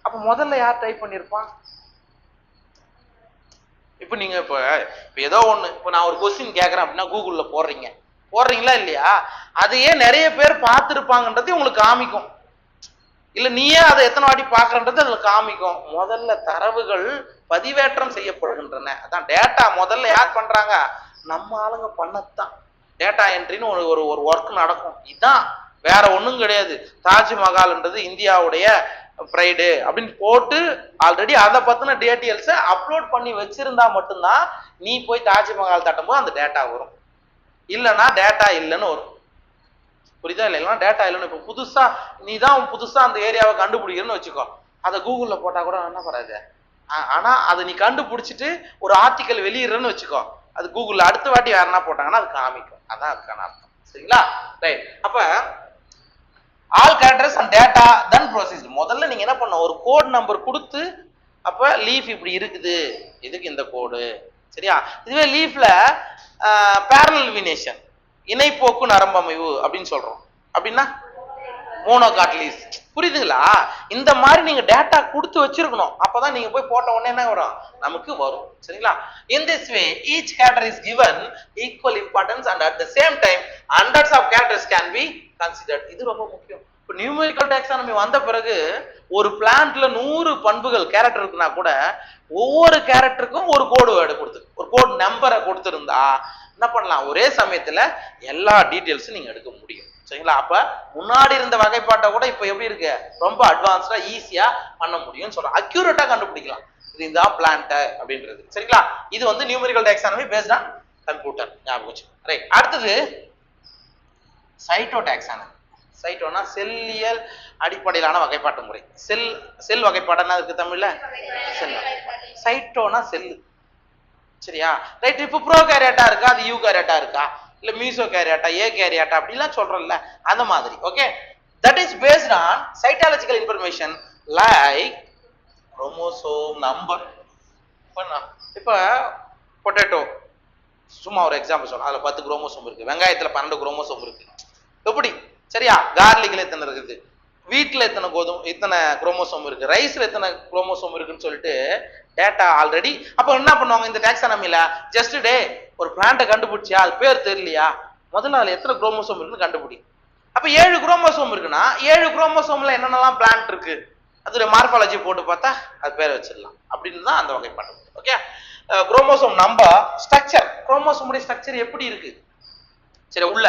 அப்ப முதல்ல யார் டைப் பண்ணிருப்பான்? இப்ப நீங்க இப்ப ஏதோ ஒண்ணு, இப்ப நான் ஒரு கொஸ்டின் கேட்கறேன் அப்படின்னா கூகுள்ல போடுறீங்களா இல்லையா? அதையே நிறைய பேர் பார்த்திருப்பாங்கன்றது உங்களுக்கு காமிக்கும். இல்ல நீயே அதை எத்தனை வாட்டி பாக்குறன்றது அதுல காமிக்கும். முதல்ல தரவுகள் பதிவேற்றம் செய்யப்படுகின்றன. அதான் டேட்டா முதல்ல யார் பண்றாங்க? நம்ம ஆளுங்க பண்ணத்தான். டேட்டா என்ட்ரின்னு ஒரு ஒர்க் நடக்கும். இதுதான், வேற ஒண்ணும் கிடையாது. தாஜ்மஹால்ன்றது இந்தியாவுடைய பிரைடு அப்படின்னு போட்டு ஆல்ரெடி அதை பத்தின டீட்டெயில்ஸை அப்லோட் பண்ணி வச்சிருந்தா மட்டும்தான் நீ போய் தாஜ்மஹால் தட்டும் போது அந்த டேட்டா வரும். இல்லைன்னா டேட்டா இல்லைன்னு வரும். புரியுதா? இல்லைன்னா டேட்டா இல்லைன்னு. இப்போ புதுசா அந்த ஏரியாவை கண்டுபிடிக்கிறன்னு வச்சுக்கோ, அதை கூகுள்ல போட்டா கூட என்ன பண்ணாது. ஆனா அதை நீ கண்டுபிடிச்சிட்டு ஒரு ஆர்டிக்கல் வெளியிடுறன்னு வச்சுக்கோ, அது கூகுள்ல அடுத்த வாட்டி யாருன்னா போட்டாங்கன்னா அது காமிக்கும். அதான் அதுக்கான அர்த்தம். சரிங்களா? ரைட். அப்ப all characters and data then process. முதல்ல நீங்க என்ன பண்ண, ஒரு கோட் நம்பர் கொடுத்து, அப்ப லீஃப் இப்படி இருக்குது, இதுக்கு இந்த கோடு. சரியா? இதுவே லீஃப்ல பேரலல் வினேஷன், இணைப்போக்கு நரம்பமைவு அப்படின்னு சொல்றோம். அப்படின்னா மோனோகாட் லீஃப். புரியுதுங்களா? இந்த மாதிரி நீங்க டேட்டா கொடுத்து வச்சிருக்கணும். அப்பதான் நீங்க போய் போட்ட உடனே என்ன வரும், நமக்கு வரும். சரிங்களா? In this way each character is given equal importance and at the same time hundreds of characters can be considered. இது ரொம்ப முக்கியம். இப்போ நியூமெரிக்கல் டாக்ஸானமி வந்த பிறகு ஒரு பிளான்ட்ல 100 பண்புகள் கேரக்டர் இருக்குன்னா கூட ஒவ்வொரு கேரக்டருக்கும் ஒரு கோடு வேர்டு கொடுத்து, ஒரு கோட் நம்பரை கொடுத்துருந்தா என்ன பண்ணலாம், ஒரே சமயத்துல எல்லா டீட்டெயில்ஸும் நீங்க எடுக்க முடியும். சரிங்களா? அப்ப முன்னாடி இருந்த வகைப்பாட்டை கூட இப்ப எப்படி இருக்கு, ரொம்ப அட்வான்ஸ்டா ஈஸியா பண்ண முடியும்னு சொல்றோம். அக்யூரேட்டா கண்டுபிடிக்கலாம் இது இந்த பிளான்ட் அப்படின்றது. சரிங்களா? இது வந்து numerical taxonomy based on computer. ஞாபகம் வச்சு. ரைட். அடுத்தது சைட்டோ டாக்ஸானமி. சைட்டோனா செல்லியல் அடிப்படையிலான வகைப்பாட்டு முறை. செல் வகைப்பாடுனா இருக்கு தமிழ்ல, செல். சைட்டோனா செல்லு. சரியா? ரைட். இப்போ ப்ரோ கேரியட்டா இருக்கா, அது யூ கேரியட்டா இருக்கா, இல்ல மீசோ கேரியாட்டா, ஏ கேரியாட்டா அப்படிலாம் சொல்றோம்ல, அந்த மாதிரி. Okay, that is based on cytological information like chromosome number. இப்ப பொட்டேட்டோ சும்மா ஒரு எக்ஸாம்பிள் சொல்றேன், அதுல 10 குரோமோசோம் இருக்கு, வெங்காயத்துல 12 குரோமோசோம் இருக்கு. எப்படி? சரியா? கார்லிக்ல எத்தனை இருக்குது, வீட்ல இத்தனை குரோமோசோம் இருக்கு, ரைஸ்ல எத்தனை குரோமோசோம் இருக்குன்னு சொல்லிட்டு டேட்டா ஆல்ரெடி. அப்ப என்ன பண்ணுவாங்க இந்த டாக்ஸானமில, ஜஸ்ட் டே ஒரு பிளான்ட்டை கண்டுபிடிச்சியா, அது பேர் தெரியலையா, முதல்ல அதுல எத்தனை குரோமோசோம் இருக்குன்னு கண்டுபிடி. அப்ப 7 குரோமோசோம் இருக்குன்னா 7 குரோமோசோம்ல என்னென்னலாம் பிளான்ட் இருக்கு, அதோட மார்பாலஜி போட்டு பார்த்தா அது பேர் வச்சிடலாம். அப்படின்னு தான் அந்த வகைப்பாடு. ஓகே, குரோமோசோம் நம்பர், ஸ்ட்ரக்சர், குரோமோசோமுடைய ஸ்ட்ரக்சர் எப்படி இருக்கு, சரி உள்ள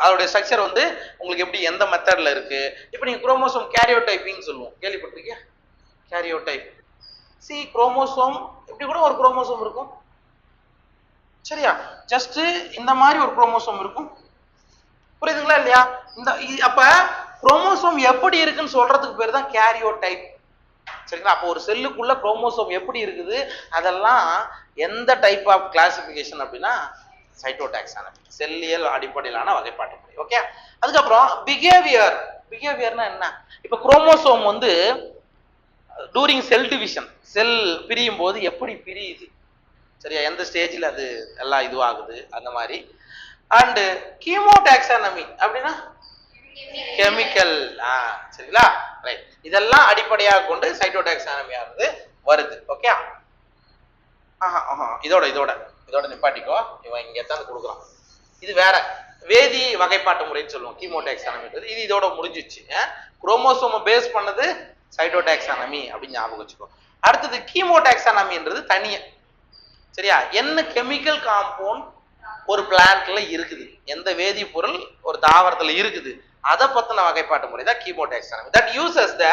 அதோடைய ஸ்ட்ரக்சர் வந்து உங்களுக்கு எப்படி எந்த மெத்தட்ல இருக்கு. இப்போ நீங்க குரோமோசோம் கேரியோடைப்பிங் சொல்லுவோம், கேள்விப்பட்டிருக்கீங்க? கேரியோடைப். சி குரோமோசோம் இப்படி கூட ஒரு குரோமோசோம் இருக்கும். சரியா? ஜஸ்ட் இந்த மாதிரி ஒரு குரோமோசோம் இருக்கும். புரியுதுங்களா இல்லையா? இந்த அப்ப குரோமோசோம் எப்படி இருக்குன்னு சொல்றதுக்கு பேர் தான் கேரியோடைப். சரிங்களா? அப்போ ஒரு செல்லுக்குள்ள குரோமோசோம் எப்படி இருக்குது, அதெல்லாம் எந்த டைப் ஆஃப் கிளாசிபிகேஷன் அப்படின்னா சைட்டோடாக்ஸானமி, செல்லியல் அடிப்படையிலான வகைப்பாட்டு முறை. ஓகே, அதுக்கப்புறம் பிஹேவியர். பிஹேவியர்னா என்ன? இப்ப குரோமோசோம் வந்து டூரிங் செல் டிவிஷன், செல் பிரியும் போது எப்படி பிரியுது, சரியா, எந்த ஸ்டேஜில் அது எல்லாம் இதுவாகுது, அந்த மாதிரி. அண்டு கீமோடாக்ஸானமி அப்படின்னா கெமிக்கல். சரிங்களா? ரைட். இதெல்லாம் அடிப்படையாக கொண்டு சைட்டோடாக்ஸானமியானது வருது. ஓகே, இதோட நிப்பாட்டிக்கோ, இவன் இங்க தான் கொடுக்குறான். இது வேற, வேதி வகைப்பாட்டு முறைன்னு சொல்லுவோம் கீமோடாக்சானமின்றது. இது இதோட முடிஞ்சிச்சு. குரோமோசோமை பேஸ் பண்ணது சைட்டோடாக்சானமி அப்படின்னு ஞாபகம் வச்சுக்கோ. அடுத்தது கீமோடாக்சானமின்றது தனியா, சரியா? என்ன கெமிக்கல் காம்பவுண்ட் ஒரு பிளான்ட்ல இருக்குது, எந்த வேதிப்பொருள் ஒரு தாவரத்துல இருக்குது, அதை பத்தின வகைப்பாட்டு முறை தான் chemotaxonomy. That uses the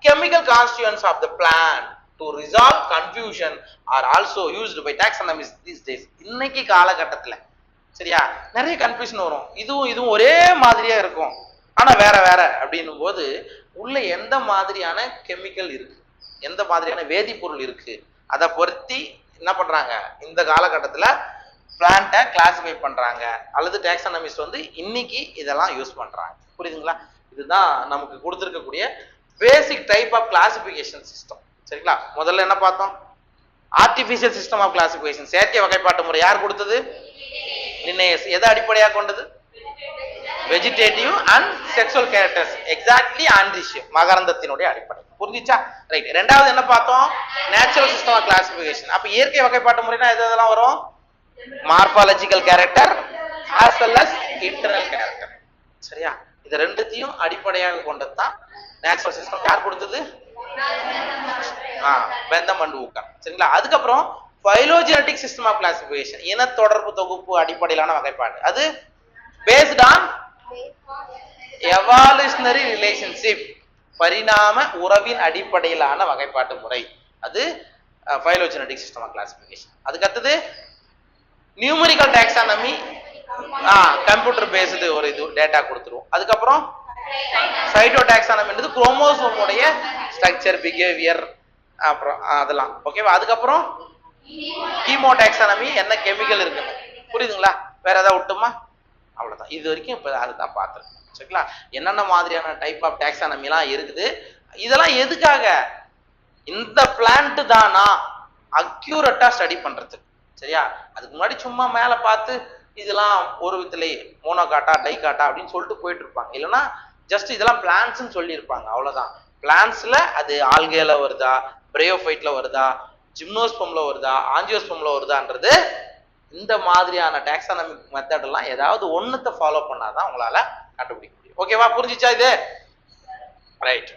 chemical constituents of the plant to resolve confusion are also used by taxonomists these days. இன்னைக்கு காலகட்டத்துல, சரியா, நிறைய கன்ஃபியூஷன் வரும். இதுவும் ஒரே மாதிரியா இருக்கும், ஆனா வேற வேற அப்படின்னும் போது உள்ள எந்த மாதிரியான கெமிக்கல் இருக்கு, எந்த மாதிரியான வேதிப்பொருள் இருக்கு, அதை பொருத்தி என்ன பண்றாங்க இந்த காலகட்டத்துல பிளான்ட்டை கிளாசிஃபை பண்றாங்க, அல்லது டாக்ஸானமிஸ்ட் வந்து இன்னைக்கு இதெல்லாம் யூஸ் பண்றாங்க. புரியுதுங்களா? இதுதான் நமக்கு கொடுத்துருக்கக்கூடிய பேசிக் டைப் ஆஃப் கிளாசிபிகேஷன் சிஸ்டம். சரிங்களா? முதல்ல என்ன பார்த்தோம்? ஆர்டிபிஷியல் சிஸ்டம் ஆஃப் கிளாசிபிகேஷன், செயற்கை வகைப்பாட்டு முறை யார் கொடுத்தது? லின்னேயஸ். எதை அடிப்படையாக கொண்டது? Vegetative and sexual characters, exactly androecium, மகரந்தத்தினுடைய அடிப்படை. புரிஞ்சிச்சா? ரைட். ரெண்டாவது என்ன பார்த்தோம்? Natural system of classification. அப்ப இயற்கை வகைப்பாட்டு முறைனா எதெல்லாம் வரும்? Morphological character as well as internal character. சரியா? இது ரெண்டுத்தையும் அடிப்படையாக கொண்டதுதான் நேச்சுரல் சிஸ்டம். யார் கொடுத்தது? Bentham and Hooker. சரிங்களா? அதுக்கப்புறம் பைலோஜெனடிக் சிஸ்டம் ஆஃப் கிளாசிபிகேஷன், இன தொடர்பு தொகுப்பு அடிப்படையிலான வகைப்பாடு. அது பேஸ்ட் ஆன் எவால்யூஷனரி ரிலேஷன்ஷிப், பரிணாம உறவின் அடிப்படையிலான வகைப்பாட்டு முறை. அது பைலோஜெனடிக் சிஸ்டம் ஆஃப் கிளாசிபிகேஷன். அதுக்கு அடுத்தது நியூமரிக்கல் டாக்ஸானமி, கம்ப்யூட்டர் பேஸ்டு ஒரு இது டேட்டா கொடுத்துரும். அதுக்கப்புறம் சைட்டோடாக்ஸானமின்றது குரோமோசோமுடைய ஸ்ட்ரக்சர், பிஹேவியர், அப்புறம் அதெல்லாம் ஓகேவா. அதுக்கப்புறம் கீமோடாக்ஸானமி, என்ன கெமிக்கல் இருக்குன்னு. புரியுதுங்களா? வேற ஏதாவது விட்டுமா? அவ்வளவுதான். இது வரைக்கும் இப்ப அதுதான் பார்த்துருக்கோம். சரிங்களா? என்னென்ன மாதிரியான டைப் ஆஃப் டாக்ஸானமிலாம் இருக்குது, இதெல்லாம் எதுக்காக? இந்த பிளான்ட் தானா அக்யூரேட்டா ஸ்டடி பண்றதுக்கு. சரியா? அதுக்கு முன்னாடி சும்மா மேல பார்த்து இதெல்லாம் ஒரு விதத்திலே மோனோகாட்டா டைகாட்டா அப்படின்னு சொல்லிட்டு போயிட்டு இருப்பாங்க. இல்லைன்னா ஜஸ்ட் இதெல்லாம் பிளான்ட்ஸ்ன்னு சொல்லியிருப்பாங்க, அவ்வளவுதான். பிளான்ட்ஸ்ல அது ஆல்கேல வருதா, பிரயோஃபைட்ல வருதா, ஜிம்னோஸ்பம்ல வருதா, ஆஞ்சியோஸ்பம்ல வருதான்றது இந்த மாதிரியான டாக்ஸானமிக் மெத்தட் எல்லாம் ஏதாவது ஒண்ணுத்தை ஃபாலோ பண்ணாதான் உங்களால கண்டுபிடிக்க முடியும். ஓகேவா? புரிஞ்சிச்சா இது? ரைட்.